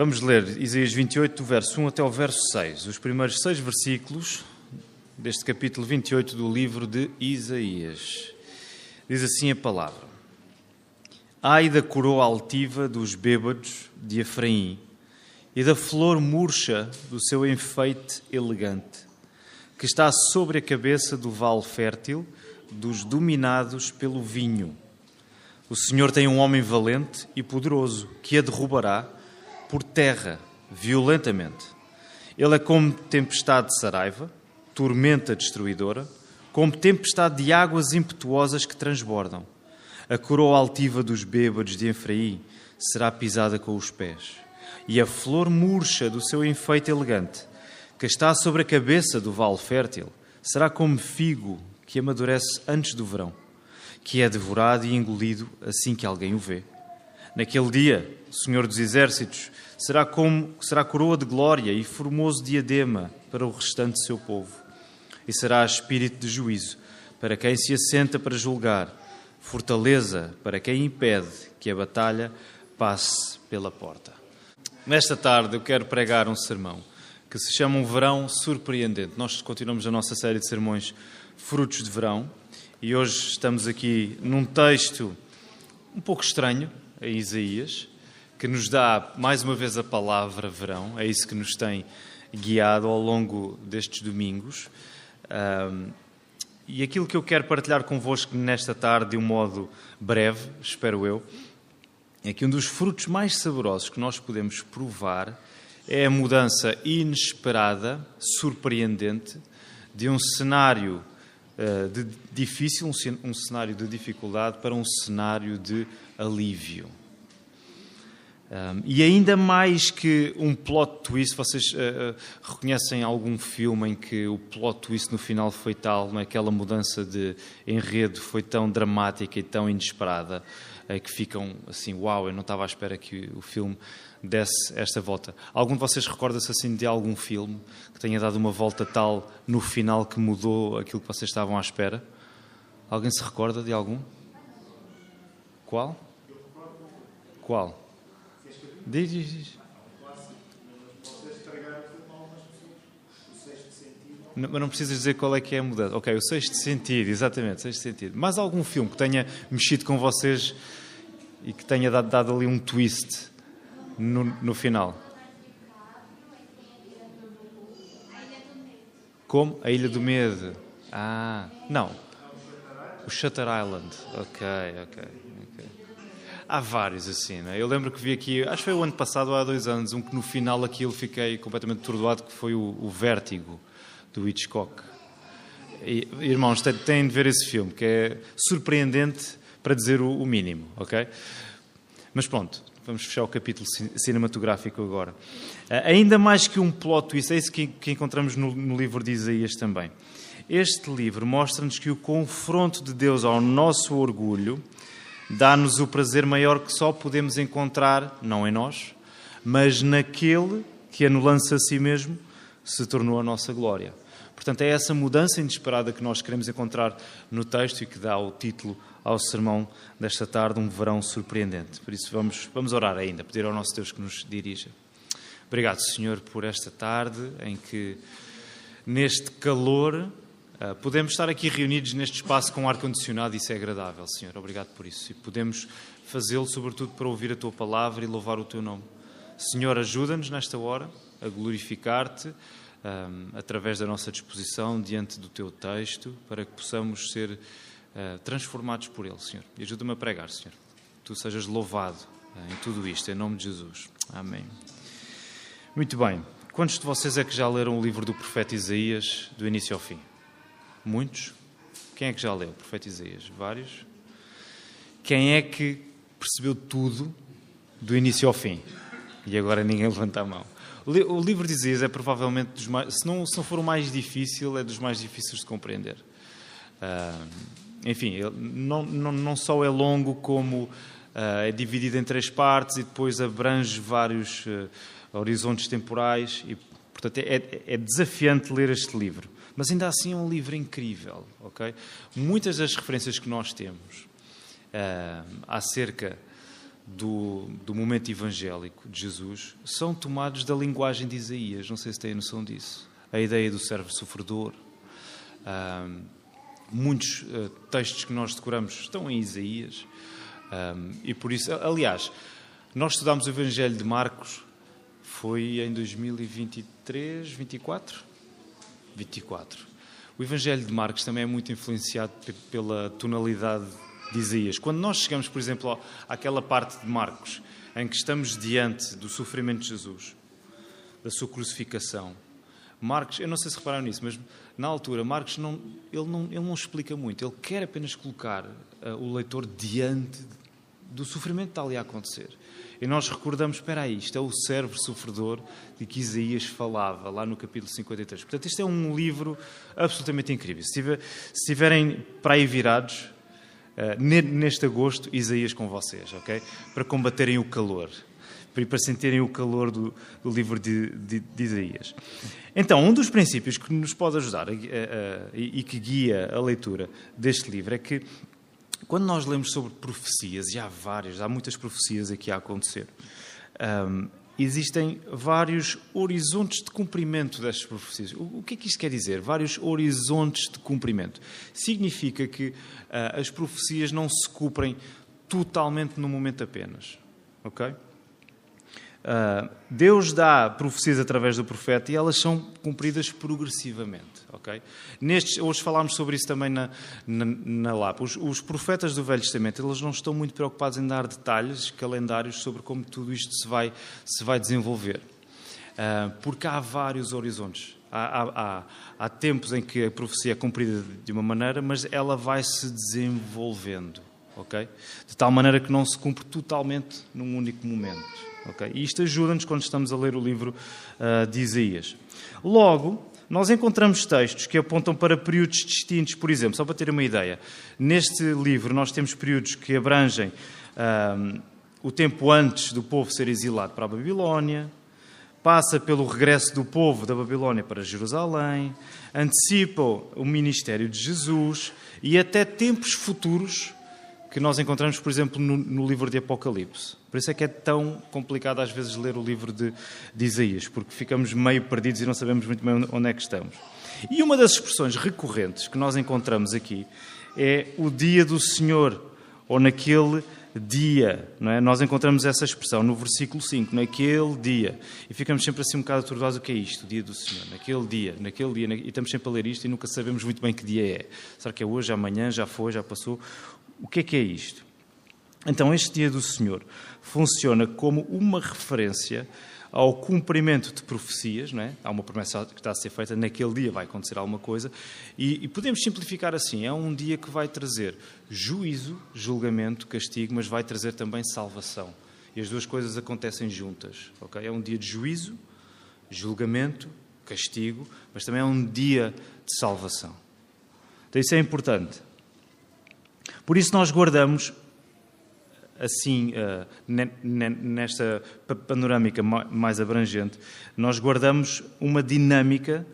Vamos ler Isaías 28, do verso 1 até o verso 6, os primeiros 6 versículos deste capítulo 28 do livro de Isaías. Diz assim a palavra: Ai da coroa altiva dos bêbados de Efraim e da flor murcha do seu enfeite elegante, que está sobre a cabeça do vale fértil dos dominados pelo vinho. O Senhor tem um homem valente e poderoso que a derrubará por terra, violentamente. Ele é como tempestade de saraiva, tormenta destruidora, como tempestade de águas impetuosas que transbordam. A coroa altiva dos bêbados de Efraim será pisada com os pés, e a flor murcha do seu enfeite elegante, que está sobre a cabeça do vale fértil, será como figo que amadurece antes do verão, que é devorado e engolido assim que alguém o vê. Naquele dia, o Senhor dos Exércitos será coroa de glória e formoso diadema para o restante do seu povo. E será espírito de juízo para quem se assenta para julgar, fortaleza para quem impede que a batalha passe pela porta. Nesta tarde eu quero pregar um sermão que se chama Um Verão Surpreendente. Nós continuamos a nossa série de sermões Frutos de Verão e hoje estamos aqui num texto um pouco estranho, em Isaías, que nos dá mais uma vez a palavra verão. É isso que nos tem guiado ao longo destes domingos. E aquilo que eu quero partilhar convosco nesta tarde, de um modo breve, espero eu, é que um dos frutos mais saborosos que nós podemos provar é a mudança inesperada, surpreendente, de um cenário difícil, um cenário de dificuldade, para um cenário de alívio. E ainda mais que um plot twist, vocês reconhecem algum filme em que o plot twist no final foi tal, aquela mudança de enredo foi tão dramática e tão inesperada, que ficam assim, uau, eu não estava à espera que o filme desse esta volta. Algum de vocês recorda-se assim de algum filme que tenha dado uma volta tal no final que mudou aquilo que vocês estavam à espera? Alguém se recorda de algum? Qual? Qual? Diz. Mas não precisas dizer qual é que é a mudança. Ok, o Sexto Sentido, exatamente, Sexto Sentido. Mais algum filme que tenha mexido com vocês e que tenha dado ali um twist no final? Como? A Ilha do Medo. Não. O Shutter Island. Ok. Há vários assim, não é? Eu lembro que vi aqui, acho que foi o ano passado ou há 2 anos, um que no final aquilo fiquei completamente atordoado, que foi o Vértigo, do Hitchcock. E, irmãos, têm de ver esse filme, que é surpreendente para dizer o mínimo, ok? Mas pronto, vamos fechar o capítulo cinematográfico agora. Ainda mais que um plot twist, é isso que encontramos no livro de Isaías também. Este livro mostra-nos que o confronto de Deus ao nosso orgulho dá-nos o prazer maior que só podemos encontrar, não em nós, mas naquele que, anulando-se a si mesmo, se tornou a nossa glória. Portanto, é essa mudança inesperada que nós queremos encontrar no texto e que dá o título ao sermão desta tarde, Um Verão Surpreendente. Por isso, vamos orar ainda, pedir ao nosso Deus que nos dirija. Obrigado, Senhor, por esta tarde em que, neste calor, podemos estar aqui reunidos neste espaço com ar-condicionado, isso é agradável, Senhor. Obrigado por isso. E podemos fazê-lo, sobretudo, para ouvir a Tua Palavra e louvar o Teu nome. Senhor, ajuda-nos nesta hora a glorificar-Te através da nossa disposição diante do Teu texto, para que possamos ser transformados por Ele, Senhor. E ajuda-me a pregar, Senhor. Tu sejas louvado em tudo isto, em nome de Jesus. Amém. Muito bem. Quantos de vocês é que já leram o livro do profeta Isaías, do início ao fim? Muitos? Quem é que já leu o profeta Isaías? Vários? Quem é que percebeu tudo do início ao fim? E agora ninguém levanta a mão. O livro de Isaías é provavelmente dos mais, se não for o mais difícil, é dos mais difíceis de compreender. Enfim, não só é longo, como é dividido em 3 partes e depois abrange vários horizontes temporais e, portanto, é desafiante ler este livro. Mas ainda assim é um livro incrível, ok? Muitas das referências que nós temos acerca do momento evangélico de Jesus são tomados da linguagem de Isaías. Não sei se têm noção disso. A ideia do servo sofredor. Muitos textos que nós decoramos estão em Isaías. E por isso, aliás, nós estudámos o Evangelho de Marcos, foi em 2023, 24? 24. O Evangelho de Marcos também é muito influenciado pela tonalidade de Isaías. Quando nós chegamos, por exemplo, àquela parte de Marcos, em que estamos diante do sofrimento de Jesus, da sua crucificação, Marcos, eu não sei se repararam nisso, mas na altura Marcos ele não explica muito, ele quer apenas colocar o leitor diante do sofrimento que está ali a acontecer. E nós recordamos, espera aí, isto é o servo sofredor de que Isaías falava, lá no capítulo 53. Portanto, isto é um livro absolutamente incrível. Se estiverem para aí virados, neste agosto, Isaías com vocês, ok? Para combaterem o calor, para sentirem o calor do livro de Isaías. Então, um dos princípios que nos pode ajudar e que guia a leitura deste livro é que, quando nós lemos sobre profecias, e há muitas profecias aqui a acontecer, existem vários horizontes de cumprimento destas profecias. O que é que isto quer dizer? Vários horizontes de cumprimento. Significa que as profecias não se cumprem totalmente no momento apenas. Ok? Deus dá profecias através do profeta e elas são cumpridas progressivamente. Okay? Hoje falámos sobre isso também na LAP. Os profetas do Velho Testamento, eles não estão muito preocupados em dar detalhes, calendários sobre como tudo isto se vai desenvolver. Porque há vários horizontes. Há tempos em que a profecia é cumprida de uma maneira, mas ela vai se desenvolvendo. Okay? De tal maneira que não se cumpre totalmente num único momento. Okay? E isto ajuda-nos quando estamos a ler o livro de Isaías. Logo, nós encontramos textos que apontam para períodos distintos. Por exemplo, só para ter uma ideia, neste livro nós temos períodos que abrangem o tempo antes do povo ser exilado para a Babilónia, passa pelo regresso do povo da Babilónia para Jerusalém, antecipa o ministério de Jesus e até tempos futuros que nós encontramos, por exemplo, no livro de Apocalipse. Por isso é que é tão complicado às vezes ler o livro de Isaías, porque ficamos meio perdidos e não sabemos muito bem onde é que estamos. E uma das expressões recorrentes que nós encontramos aqui é o dia do Senhor, ou naquele dia. Não é? Nós encontramos essa expressão no versículo 5, naquele dia. E ficamos sempre assim um bocado atordoados, o que é isto? O dia do Senhor, naquele dia, e estamos sempre a ler isto e nunca sabemos muito bem que dia é. Será que é hoje, amanhã, já foi, já passou? O que é isto? Então, este dia do Senhor funciona como uma referência ao cumprimento de profecias, não é? Há uma promessa que está a ser feita, naquele dia vai acontecer alguma coisa, e podemos simplificar assim, é um dia que vai trazer juízo, julgamento, castigo, mas vai trazer também salvação. E as duas coisas acontecem juntas, ok? É um dia de juízo, julgamento, castigo, mas também é um dia de salvação. Então isso é importante. Por isso nós guardamos, assim, nesta panorâmica mais abrangente, nós guardamos uma dinâmica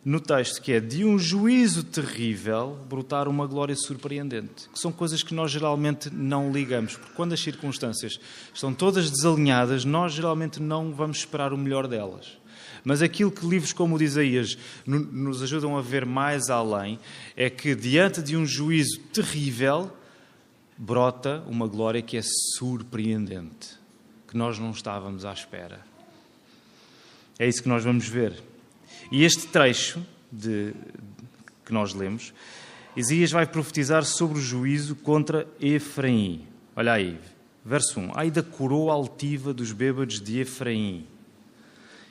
no texto, que é de um juízo terrível brotar uma glória surpreendente, que são coisas que nós geralmente não ligamos, porque quando as circunstâncias estão todas desalinhadas, nós geralmente não vamos esperar o melhor delas. Mas aquilo que livros como o de Isaías nos ajudam a ver mais além é que, diante de um juízo terrível, brota uma glória que é surpreendente, que nós não estávamos à espera. É isso que nós vamos ver. E este trecho que nós lemos, Isaías vai profetizar sobre o juízo contra Efraim. Olha aí, verso 1. Ai da coroa altiva dos bêbados de Efraim,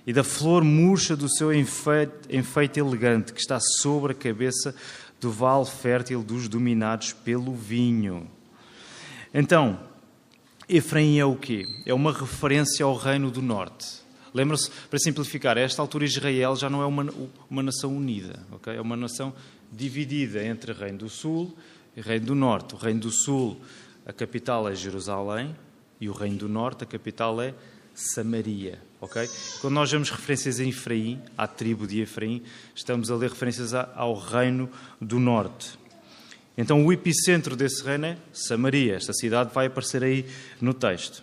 e da flor murcha do seu enfeite elegante, que está sobre a cabeça do vale fértil dos dominados pelo vinho. Então, Efraim é o quê? É uma referência ao reino do norte. Lembra-se, para simplificar, a esta altura Israel já não é uma nação unida, okay? É uma nação dividida entre o reino do sul e o reino do norte. O reino do sul, a capital é Jerusalém, e o reino do norte, a capital é Samaria. Okay? Quando nós vemos referências a Efraim, à tribo de Efraim, estamos a ler referências ao reino do norte. Então o epicentro desse reino é Samaria. Esta cidade vai aparecer aí no texto.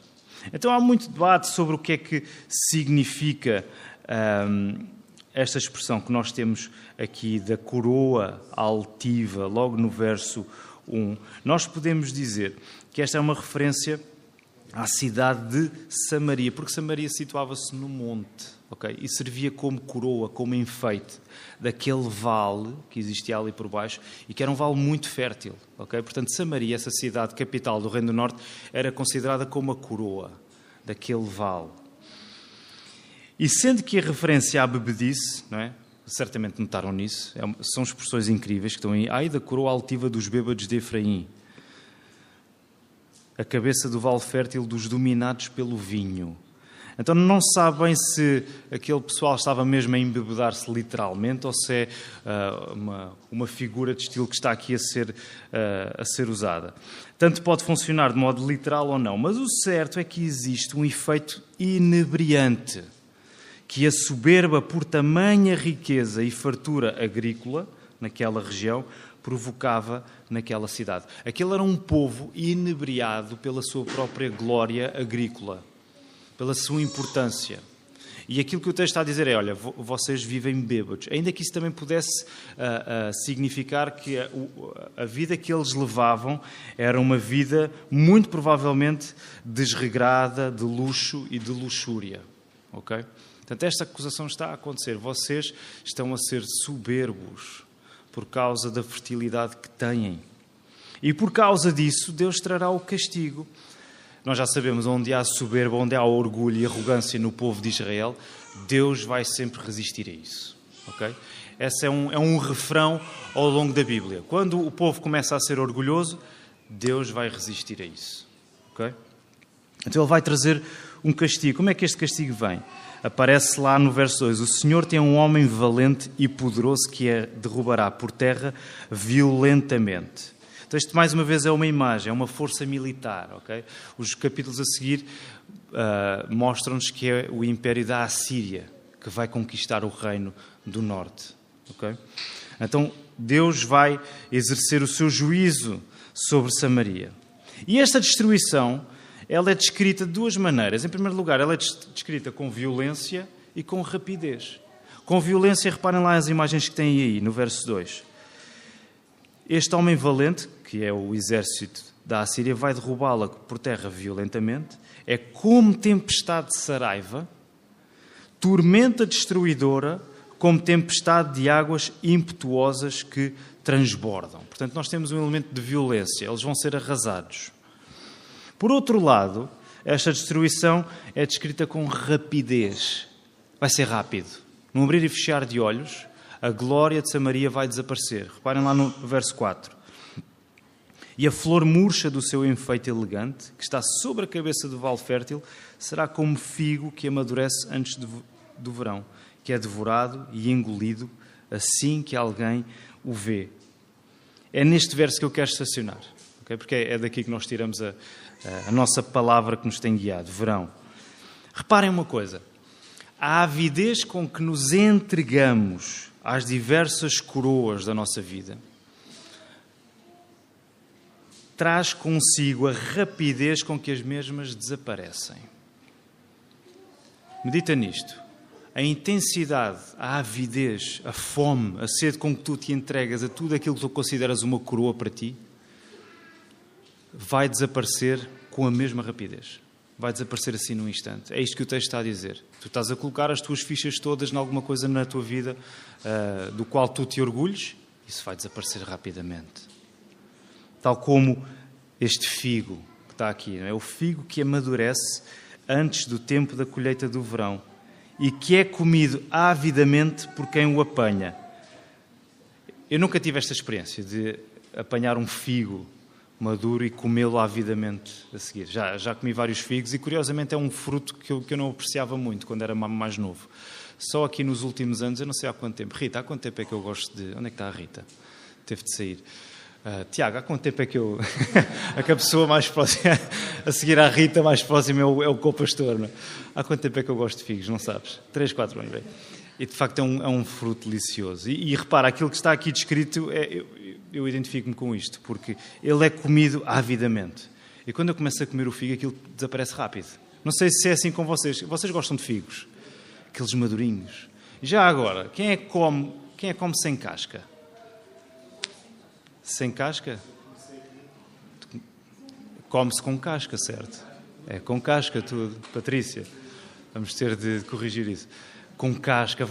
Então há muito debate sobre o que é que significa esta expressão que nós temos aqui da coroa altiva, logo no verso 1. Nós podemos dizer que esta é uma referência à cidade de Samaria, porque Samaria situava-se no monte, okay? E servia como coroa, como enfeite daquele vale que existia ali por baixo e que era um vale muito fértil. Okay? Portanto, Samaria, essa cidade capital do Reino do Norte, era considerada como a coroa daquele vale. E sendo que a referência à bebedice, não é? Certamente notaram nisso, são expressões incríveis que estão aí. Ai da coroa altiva dos bêbados de Efraim, a cabeça do vale fértil dos dominados pelo vinho. Então não se sabe bem se aquele pessoal estava mesmo a embebedar-se literalmente ou se é uma figura de estilo que está aqui a ser usada. Tanto pode funcionar de modo literal ou não, mas o certo é que existe um efeito inebriante que a soberba por tamanha riqueza e fartura agrícola naquela região provocava naquela cidade. Aquele era um povo inebriado pela sua própria glória agrícola, pela sua importância. E aquilo que o texto está a dizer é, olha, vocês vivem bêbados. Ainda que isso também pudesse significar que a vida que eles levavam era uma vida muito provavelmente desregrada, de luxo e de luxúria. Ok? Portanto, esta acusação está a acontecer. Vocês estão a ser soberbos por causa da fertilidade que têm. E por causa disso, Deus trará o castigo. Nós já sabemos, onde há soberba, onde há orgulho e arrogância no povo de Israel, Deus vai sempre resistir a isso. Okay? Esse é um refrão ao longo da Bíblia. Quando o povo começa a ser orgulhoso, Deus vai resistir a isso. Okay? Então ele vai trazer um castigo. Como é que este castigo vem? Aparece lá no verso 2. O Senhor tem um homem valente e poderoso que a derrubará por terra violentamente. Então isto, mais uma vez, é uma imagem, é uma força militar. Okay? Os capítulos a seguir mostram-nos que é o império da Assíria que vai conquistar o reino do norte. Okay? Então Deus vai exercer o seu juízo sobre Samaria. E esta destruição, ela é descrita de duas maneiras. Em primeiro lugar, ela é descrita com violência e com rapidez. Com violência, reparem lá as imagens que têm aí, no verso 2. Este homem valente, que é o exército da Assíria, vai derrubá-la por terra violentamente. É como tempestade de saraiva, tormenta destruidora, como tempestade de águas impetuosas que transbordam. Portanto, nós temos um elemento de violência. Eles vão ser arrasados. Por outro lado, esta destruição é descrita com rapidez. Vai ser rápido. Num abrir e fechar de olhos, a glória de Samaria vai desaparecer. Reparem lá no verso 4. E a flor murcha do seu enfeite elegante, que está sobre a cabeça do vale fértil, será como figo que amadurece antes do verão, que é devorado e engolido assim que alguém o vê. É neste verso que eu quero estacionar, okay? Porque é daqui que nós tiramos a nossa palavra que nos tem guiado, verão. Reparem uma coisa, a avidez com que nos entregamos às diversas coroas da nossa vida traz consigo a rapidez com que as mesmas desaparecem. Medita nisto. A intensidade, a avidez, a fome, a sede com que tu te entregas a tudo aquilo que tu consideras uma coroa para ti, vai desaparecer com a mesma rapidez. Vai desaparecer assim num instante. É isto que o texto está a dizer. Tu estás a colocar as tuas fichas todas em alguma coisa na tua vida do qual tu te orgulhes, isso vai desaparecer rapidamente. Tal como este figo que está aqui. Não é? O figo que amadurece antes do tempo da colheita do verão e que é comido avidamente por quem o apanha. Eu nunca tive esta experiência de apanhar um figo maduro e comê-lo avidamente a seguir. Já comi vários figos e, curiosamente, é um fruto que eu não apreciava muito quando era mais novo. Só aqui nos últimos anos, eu não sei há quanto tempo. Rita, há quanto tempo é que eu gosto de... Onde é que está a Rita? Teve de sair. Tiago, há quanto tempo é que eu... a pessoa mais próxima, a seguir à Rita, mais próxima é o co-pastor, não é? Há quanto tempo é que eu gosto de figos? Não sabes? 3, 4 anos, bem. E, de facto, é um fruto delicioso. E repara, aquilo que está aqui descrito, eu identifico-me com isto, porque ele é comido avidamente. E quando eu começo a comer o figo, aquilo desaparece rápido. Não sei se é assim com vocês. Vocês gostam de figos? Aqueles madurinhos. Já agora, quem é que come sem casca? Sem casca? Come-se com casca, certo? É com casca tudo. Patrícia, vamos ter de corrigir isso. Com casca,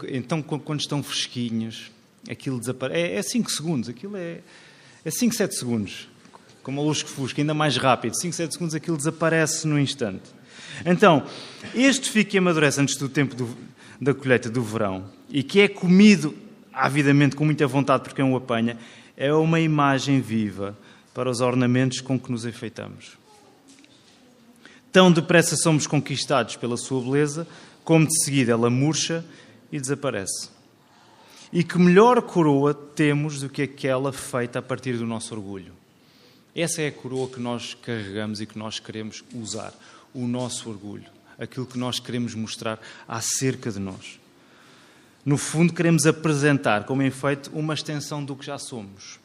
então quando estão fresquinhos, aquilo desaparece. É 5 segundos, aquilo é 5, 7 segundos. Como a luz que fusca, ainda mais rápido. 5, 7 segundos, aquilo desaparece no instante. Então, este figo que amadurece antes do tempo da colheita do verão e que é comido avidamente, com muita vontade por quem o apanha, é uma imagem viva para os ornamentos com que nos enfeitamos. Tão depressa somos conquistados pela sua beleza, como de seguida ela murcha e desaparece. E que melhor coroa temos do que aquela feita a partir do nosso orgulho? Essa é a coroa que nós carregamos e que nós queremos usar. O nosso orgulho. Aquilo que nós queremos mostrar acerca de nós. No fundo, queremos apresentar como enfeite uma extensão do que já somos.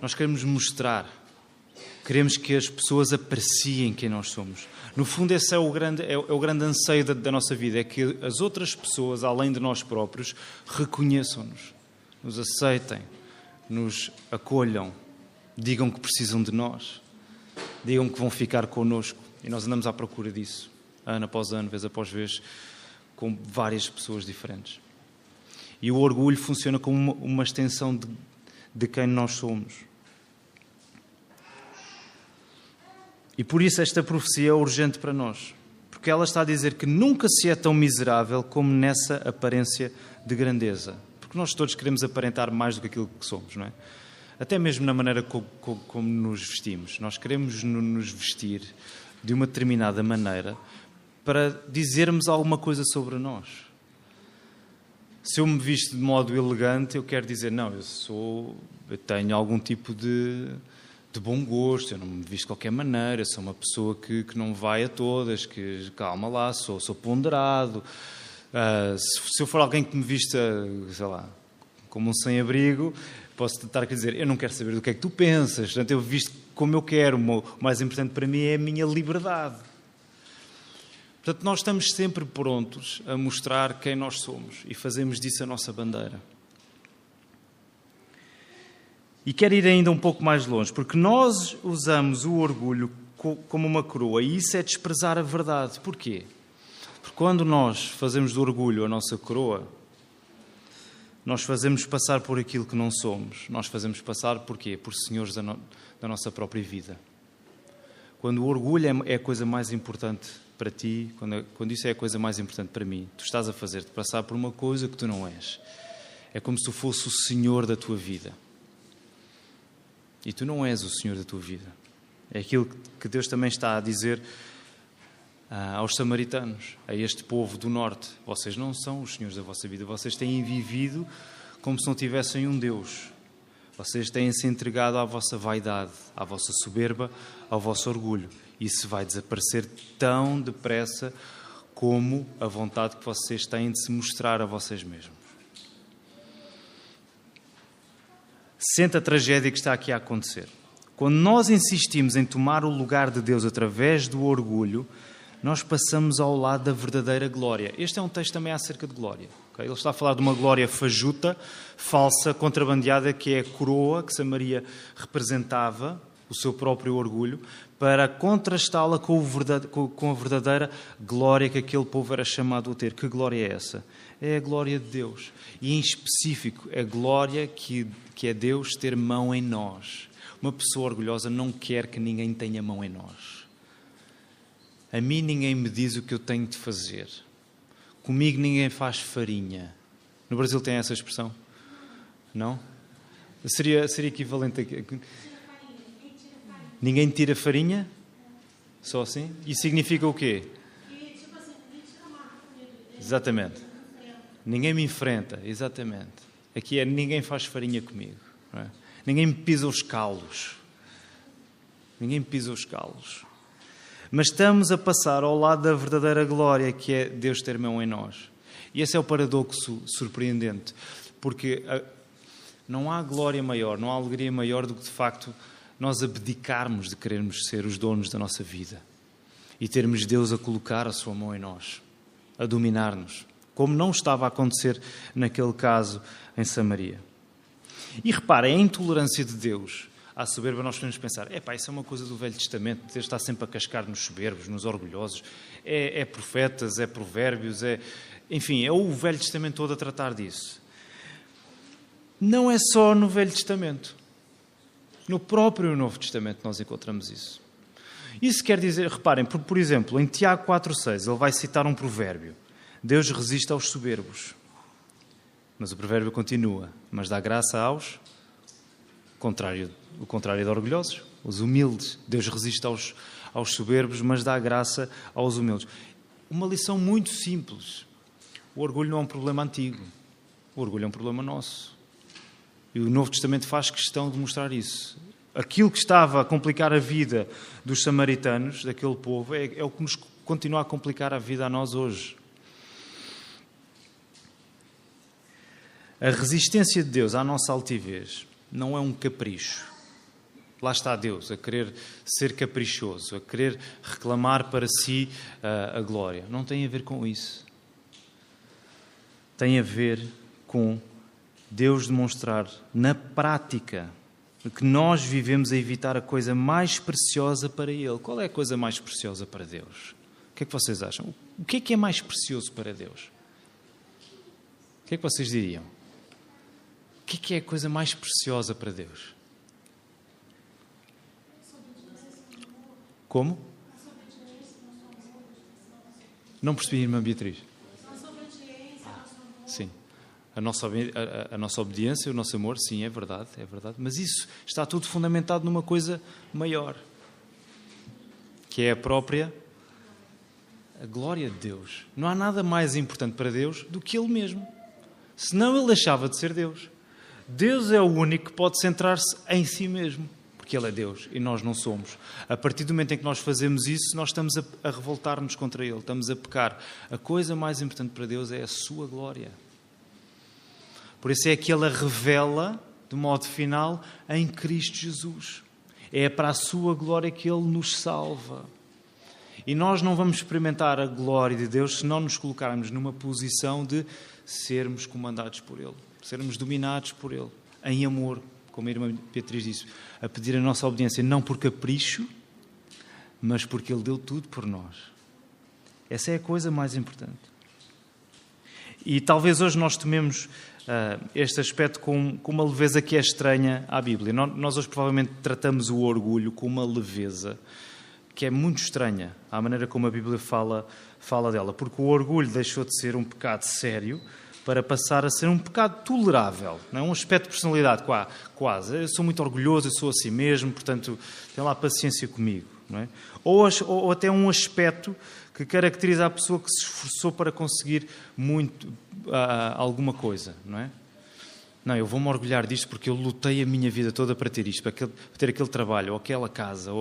Nós queremos mostrar. Queremos que as pessoas apreciem quem nós somos. No fundo, esse é o grande anseio da nossa vida. É que as outras pessoas, além de nós próprios, reconheçam-nos. Nos aceitem. Nos acolham. Digam que precisam de nós. Digam que vão ficar connosco. E nós andamos à procura disso. Ano após ano, vez após vez, com várias pessoas diferentes. E o orgulho funciona como uma extensão de quem nós somos. E por isso esta profecia é urgente para nós. Porque ela está a dizer que nunca se é tão miserável como nessa aparência de grandeza. Porque nós todos queremos aparentar mais do que aquilo que somos, não é? Até mesmo na maneira como nos vestimos. Nós queremos nos vestir de uma determinada maneira para dizermos alguma coisa sobre nós. Se eu me visto de modo elegante, eu quero dizer, não, eu tenho algum tipo de bom gosto, eu não me visto de qualquer maneira, sou uma pessoa que não vai a todas, que calma lá, sou ponderado. Se eu for alguém que me vista, sei lá, como um sem-abrigo, posso tentar dizer, eu não quero saber do que é que tu pensas, portanto, eu visto como eu quero, o mais importante para mim é a minha liberdade. Portanto, nós estamos sempre prontos a mostrar quem nós somos e fazemos disso a nossa bandeira. E quero ir ainda um pouco mais longe, porque nós usamos o orgulho como uma coroa e isso é desprezar a verdade. Porquê? Porque quando nós fazemos do orgulho a nossa coroa, nós fazemos passar por aquilo que não somos. Nós fazemos passar por quê? Por senhores da nossa própria vida. Quando o orgulho é a coisa mais importante para ti, quando isso é a coisa mais importante para mim, tu estás a fazer-te passar por uma coisa que tu não és. É como se tu fosse o senhor da tua vida. E tu não és o senhor da tua vida. É aquilo que Deus também está a dizer aos samaritanos, a este povo do norte. Vocês não são os senhores da vossa vida. Vocês têm vivido como se não tivessem um Deus. Vocês têm-se entregado à vossa vaidade, à vossa soberba, ao vosso orgulho. Isso vai desaparecer tão depressa como a vontade que vocês têm de se mostrar a vocês mesmos. Sente a tragédia que está aqui a acontecer. Quando nós insistimos em tomar o lugar de Deus através do orgulho, nós passamos ao lado da verdadeira glória. Este é um texto também acerca de glória. Okay? Ele está a falar de uma glória fajuta, falsa, contrabandeada, que é a coroa que Samaria representava, o seu próprio orgulho, para contrastá-la com a verdadeira glória que aquele povo era chamado a ter. Que glória é essa? É a glória de Deus. E, em específico, a glória que é Deus ter mão em nós. Uma pessoa orgulhosa não quer que ninguém tenha mão em nós. A mim ninguém me diz o que eu tenho de fazer. Comigo ninguém faz farinha. No Brasil tem essa expressão? Não? Seria equivalente a... Ninguém tira farinha? Só assim? E significa o quê? Exatamente. Ninguém me enfrenta, exatamente. Aqui é ninguém faz farinha comigo. Não é? Ninguém me pisa os calos. Ninguém me pisa os calos. Mas estamos a passar ao lado da verdadeira glória, que é Deus ter mão em nós. E esse é o paradoxo surpreendente. Porque não há glória maior, não há alegria maior do que, de facto, nós abdicarmos de querermos ser os donos da nossa vida. e termos Deus a colocar a sua mão em nós, a dominar-nos, como não estava a acontecer naquele caso em Samaria. E reparem, a intolerância de Deus à soberba, nós podemos pensar, isso é uma coisa do Velho Testamento, Deus está sempre a cascar nos soberbos, nos orgulhosos, é profetas, é provérbios, enfim, é o Velho Testamento todo a tratar disso. Não é só no Velho Testamento. No próprio Novo Testamento nós encontramos isso. Isso quer dizer, reparem, por exemplo, em Tiago 4,6, ele vai citar um provérbio. Deus resiste aos soberbos. Mas o provérbio continua. Mas dá graça aos... o contrário de orgulhosos, os humildes. Deus resiste aos soberbos, mas dá graça aos humildes. Uma lição muito simples. O orgulho não é um problema antigo. O orgulho é um problema nosso. E o Novo Testamento faz questão de mostrar isso. Aquilo que estava a complicar a vida dos samaritanos, daquele povo, é o que nos continua a complicar a vida a nós hoje. A resistência de Deus à nossa altivez não é um capricho. Lá está Deus, a querer ser caprichoso, a querer reclamar para si a glória. Não tem a ver com isso. Tem a ver com Deus demonstrar na prática que nós vivemos a evitar a coisa mais preciosa para Ele. Qual é a coisa mais preciosa para Deus? O que é que vocês acham? O que é mais precioso para Deus? O que é que vocês diriam? O que é a coisa mais preciosa para Deus? Como? Não percebi, irmã Beatriz. Sim. A nossa obediência, o nosso amor, sim, é verdade. Mas isso está tudo fundamentado numa coisa maior, que é a glória de Deus. Não há nada mais importante para Deus do que Ele mesmo. Senão Ele deixava de ser Deus. Deus é o único que pode centrar-se em si mesmo, porque Ele é Deus e nós não somos. A partir do momento em que nós fazemos isso, nós estamos a revoltar-nos contra Ele, estamos a pecar. A coisa mais importante para Deus é a sua glória. Por isso é que Ele a revela, de modo final, em Cristo Jesus. É para a sua glória que Ele nos salva. E nós não vamos experimentar a glória de Deus se não nos colocarmos numa posição de sermos comandados por Ele, sermos dominados por Ele, em amor, como a irmã Beatriz disse, a pedir a nossa obediência não por capricho, mas porque Ele deu tudo por nós. Essa é a coisa mais importante. E talvez hoje nós tomemos este aspecto com uma leveza que é estranha à Bíblia. Nós hoje provavelmente tratamos o orgulho com uma leveza que é muito estranha à maneira como a Bíblia fala dela, porque o orgulho deixou de ser um pecado sério para passar a ser um pecado tolerável, não é? Um aspecto de personalidade quase. Eu sou muito orgulhoso, eu sou assim mesmo, portanto, tem lá paciência comigo. Não é? Ou até um aspecto que caracteriza a pessoa que se esforçou para conseguir muito alguma coisa, não é? Não, eu vou-me orgulhar disto porque eu lutei a minha vida toda para ter isto, para ter aquele trabalho, ou aquela casa,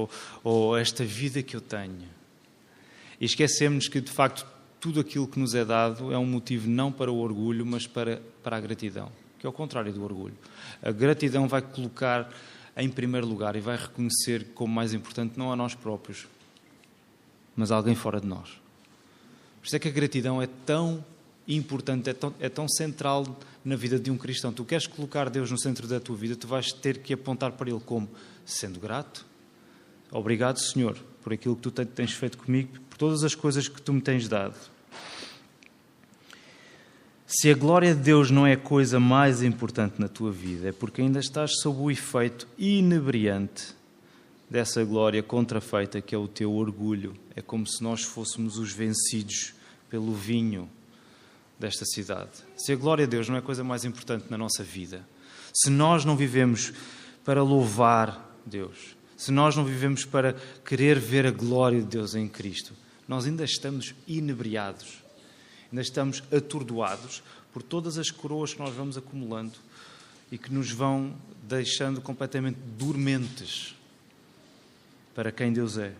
ou esta vida que eu tenho. E esquecemos que, de facto, tudo aquilo que nos é dado é um motivo não para o orgulho, mas para a gratidão, que é o contrário do orgulho. A gratidão vai colocar em primeiro lugar e vai reconhecer como mais importante não a nós próprios, mas alguém fora de nós. Por isso é que a gratidão é tão importante, é tão central na vida de um cristão. Tu queres colocar Deus no centro da tua vida, tu vais ter que apontar para Ele como? Sendo grato. Obrigado, Senhor, por aquilo que tu tens feito comigo, por todas as coisas que tu me tens dado. Se a glória de Deus não é a coisa mais importante na tua vida, é porque ainda estás sob o efeito inebriante dessa glória contrafeita que é o teu orgulho. É como se nós fôssemos os vencidos pelo vinho desta cidade. Se a glória de Deus não é a coisa mais importante na nossa vida, se nós não vivemos para louvar Deus, se nós não vivemos para querer ver a glória de Deus em Cristo, nós ainda estamos inebriados, ainda estamos atordoados por todas as coroas que nós vamos acumulando e que nos vão deixando completamente dormentes para quem Deus é.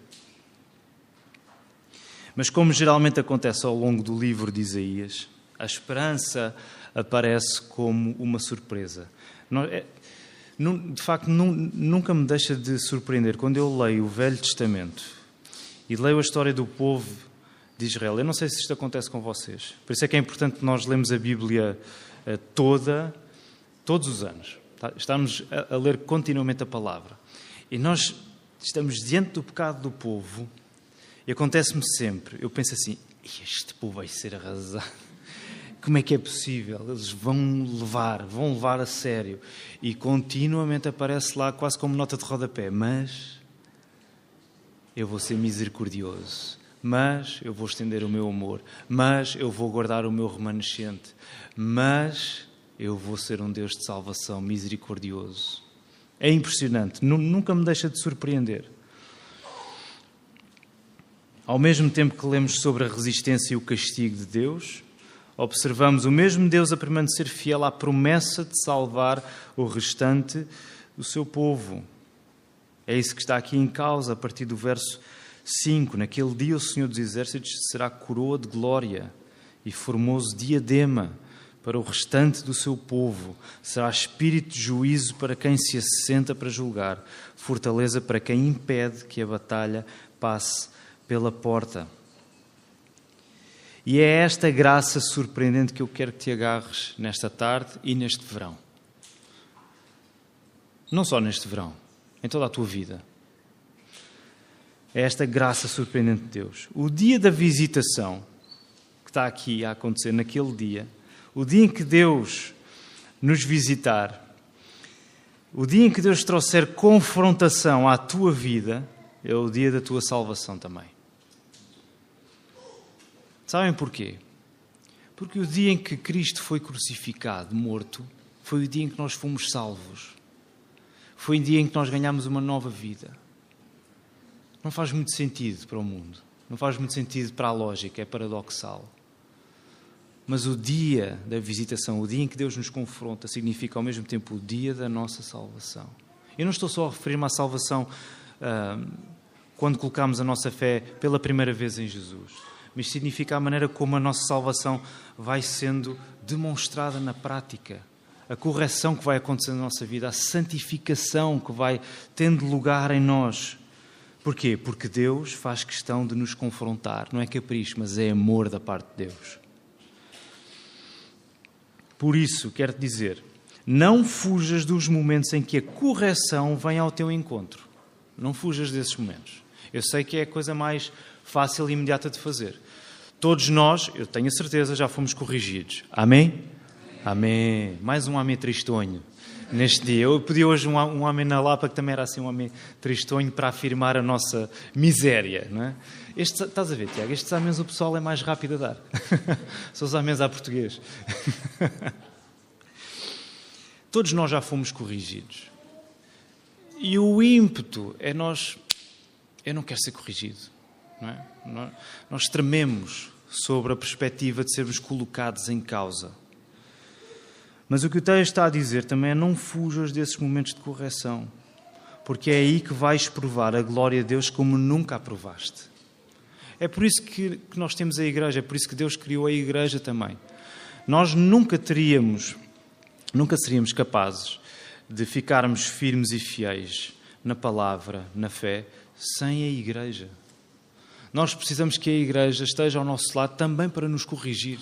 Mas como geralmente acontece ao longo do livro de Isaías, a esperança aparece como uma surpresa. De facto, nunca me deixa de surpreender quando eu leio o Velho Testamento e leio a história do povo de Israel. Eu não sei se isto acontece com vocês. Por isso é que é importante que nós lemos a Bíblia todos os anos. Estamos a ler continuamente a palavra. E nós estamos diante do pecado do povo e acontece-me sempre. Eu penso assim, este povo vai ser arrasado. Como é que é possível? Eles vão levar a sério. E continuamente aparece lá quase como nota de rodapé. Mas eu vou ser misericordioso. Mas eu vou estender o meu amor. Mas eu vou guardar o meu remanescente. Mas eu vou ser um Deus de salvação misericordioso. É impressionante. Nunca me deixa de surpreender. Ao mesmo tempo que lemos sobre a resistência e o castigo de Deus, observamos o mesmo Deus a permanecer fiel à promessa de salvar o restante do seu povo. É isso que está aqui em causa, a partir do verso 5. Naquele dia o Senhor dos Exércitos será coroa de glória e formoso diadema para o restante do seu povo. Será espírito de juízo para quem se assenta para julgar, fortaleza para quem impede que a batalha passe pela porta. E é esta graça surpreendente que eu quero que te agarres nesta tarde e neste verão. Não só neste verão, em toda a tua vida. É esta graça surpreendente de Deus. O dia da visitação, que está aqui a acontecer naquele dia, o dia em que Deus nos visitar, o dia em que Deus trouxer confrontação à tua vida, é o dia da tua salvação também. Sabem porquê? Porque o dia em que Cristo foi crucificado, morto, foi o dia em que nós fomos salvos. Foi o dia em que nós ganhamos uma nova vida. Não faz muito sentido para o mundo. Não faz muito sentido para a lógica, é paradoxal. Mas o dia da visitação, o dia em que Deus nos confronta, significa ao mesmo tempo o dia da nossa salvação. Eu não estou só a referir-me à salvação quando colocamos a nossa fé pela primeira vez em Jesus. Mas significa a maneira como a nossa salvação vai sendo demonstrada na prática. A correção que vai acontecendo na nossa vida, a santificação que vai tendo lugar em nós. Porquê? Porque Deus faz questão de nos confrontar. Não é capricho, mas é amor da parte de Deus. Por isso, quero-te dizer, não fujas dos momentos em que a correção vem ao teu encontro. Não fujas desses momentos. Eu sei que é a coisa mais fácil e imediata de fazer. Todos nós, eu tenho a certeza, já fomos corrigidos. Amém? Amém. Mais um amém tristonho neste dia. Eu pedi hoje um amém na Lapa, que também era assim um amém tristonho para afirmar a nossa miséria. Não é? Estás a ver, Tiago? Estes améns o pessoal é mais rápido a dar. São os améns à português. Todos nós já fomos corrigidos. E o ímpeto é nós... Eu não quero ser corrigido. Não é? Nós trememos sobre a perspectiva de sermos colocados em causa. Mas o que o texto está a dizer também é não fujas desses momentos de correção, porque é aí que vais provar a glória de Deus como nunca a provaste. É por isso que nós temos a igreja, é por isso que Deus criou a igreja também. Nós nunca seríamos capazes de ficarmos firmes e fiéis na palavra, na fé, sem a igreja. Nós precisamos que a igreja esteja ao nosso lado também para nos corrigir.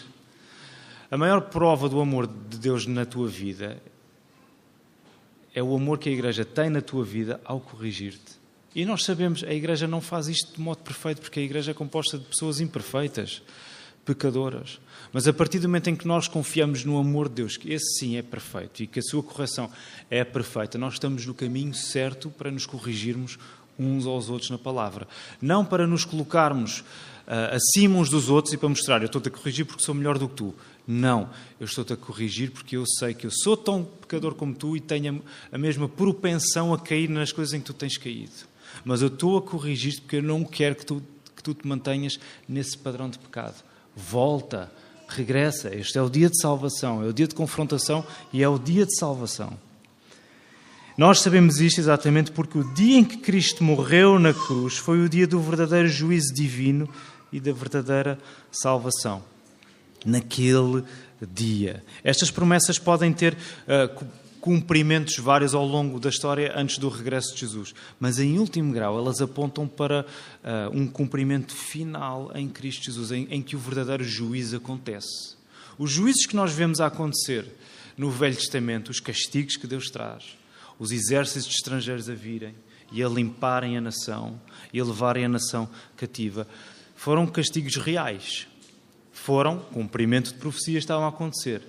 A maior prova do amor de Deus na tua vida é o amor que a igreja tem na tua vida ao corrigir-te. E nós sabemos, a igreja não faz isto de modo perfeito, porque a igreja é composta de pessoas imperfeitas, pecadoras. Mas a partir do momento em que nós confiamos no amor de Deus, que esse sim é perfeito e que a sua correção é perfeita, nós estamos no caminho certo para nos corrigirmos uns aos outros na palavra. Não para nos colocarmos acima uns dos outros e para mostrar, eu estou-te a corrigir porque sou melhor do que tu. Não, eu estou-te a corrigir porque eu sei que eu sou tão pecador como tu e tenho a mesma propensão a cair nas coisas em que tu tens caído. Mas eu estou a corrigir-te porque eu não quero que tu te mantenhas nesse padrão de pecado. Volta, regressa. Este é o dia de salvação, é o dia de confrontação e é o dia de salvação. Nós sabemos isto exatamente porque o dia em que Cristo morreu na cruz foi o dia do verdadeiro juízo divino e da verdadeira salvação. Naquele dia. Estas promessas podem ter cumprimentos vários ao longo da história antes do regresso de Jesus. Mas, em último grau, elas apontam para um cumprimento final em Cristo Jesus, em que o verdadeiro juízo acontece. Os juízos que nós vemos a acontecer no Velho Testamento, os castigos que Deus traz, os exércitos estrangeiros a virem e a limparem a nação e a levarem a nação cativa, foram castigos reais. Foram, cumprimento de profecias estavam a acontecer.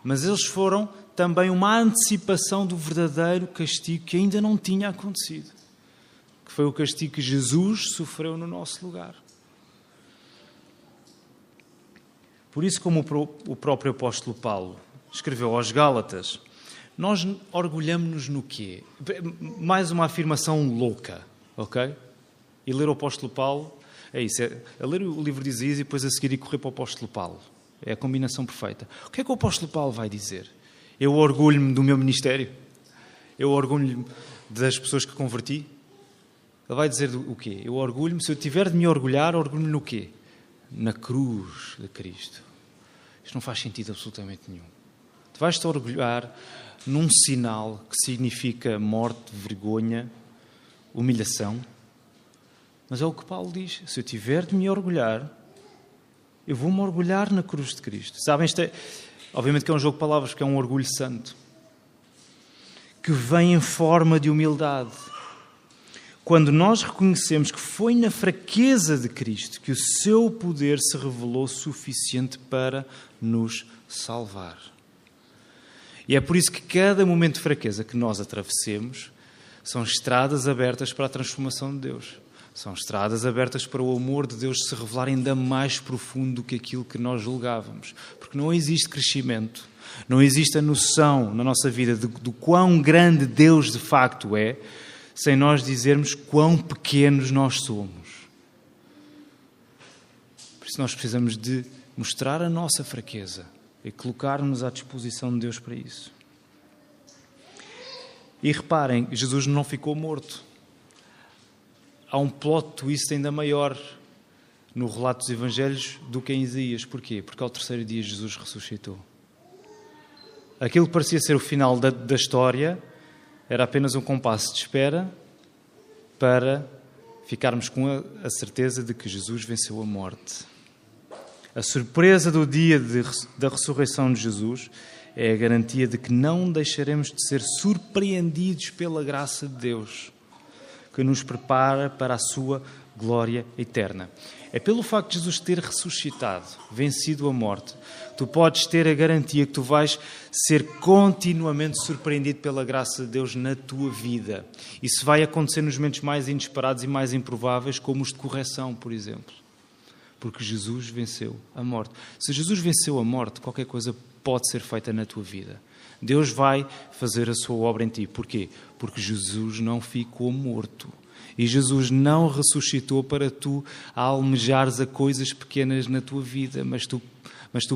Mas eles foram também uma antecipação do verdadeiro castigo que ainda não tinha acontecido. Que foi o castigo que Jesus sofreu no nosso lugar. Por isso, como o próprio apóstolo Paulo escreveu aos Gálatas, nós orgulhamos-nos no quê? Mais uma afirmação louca, ok? E ler o apóstolo Paulo, é isso, é ler o livro de Isaías e depois a seguir e correr para o apóstolo Paulo. É a combinação perfeita. O que é que o apóstolo Paulo vai dizer? Eu orgulho-me do meu ministério? Eu orgulho-me das pessoas que converti? Ele vai dizer o quê? Eu orgulho-me, se eu tiver de me orgulhar, orgulho-me no quê? Na cruz de Cristo. Isto não faz sentido absolutamente nenhum. Tu vais-te orgulhar num sinal que significa morte, vergonha, humilhação. Mas é o que Paulo diz. Se eu tiver de me orgulhar, eu vou-me orgulhar na cruz de Cristo. Sabem, isto é, obviamente que é um jogo de palavras, porque é um orgulho santo, que vem em forma de humildade. Quando nós reconhecemos que foi na fraqueza de Cristo que o seu poder se revelou suficiente para nos salvar. E é por isso que cada momento de fraqueza que nós atravessemos são estradas abertas para a transformação de Deus. São estradas abertas para o amor de Deus se revelar ainda mais profundo do que aquilo que nós julgávamos. Porque não existe crescimento, não existe a noção na nossa vida do quão grande Deus de facto é, sem nós dizermos quão pequenos nós somos. Por isso nós precisamos de mostrar a nossa fraqueza e colocar-nos à disposição de Deus para isso. E reparem, Jesus não ficou morto. Há um plot twist ainda maior no relato dos Evangelhos do que em Isaías. Porquê? Porque ao terceiro dia Jesus ressuscitou. Aquilo que parecia ser o final da história era apenas um compasso de espera para ficarmos com a certeza de que Jesus venceu a morte. A surpresa do dia da ressurreição de Jesus é a garantia de que não deixaremos de ser surpreendidos pela graça de Deus, que nos prepara para a sua glória eterna. É pelo facto de Jesus ter ressuscitado, vencido a morte, tu podes ter a garantia que tu vais ser continuamente surpreendido pela graça de Deus na tua vida. Isso vai acontecer nos momentos mais inesperados e mais improváveis, como os de correção, por exemplo. Porque Jesus venceu a morte. Se Jesus venceu a morte, qualquer coisa pode ser feita na tua vida. Deus vai fazer a sua obra em ti. Porquê? Porque Jesus não ficou morto. E Jesus não ressuscitou para tu almejares a coisas pequenas na tua vida, mas tu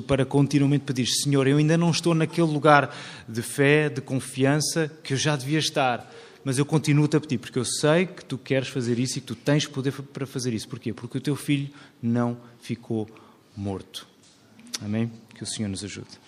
para continuamente pedir, Senhor, eu ainda não estou naquele lugar de fé, de confiança que eu já devia estar, mas eu continuo-te a pedir, porque eu sei que tu queres fazer isso e que tu tens poder para fazer isso. Porquê? Porque o teu filho não ficou morto. Amém? Que o Senhor nos ajude.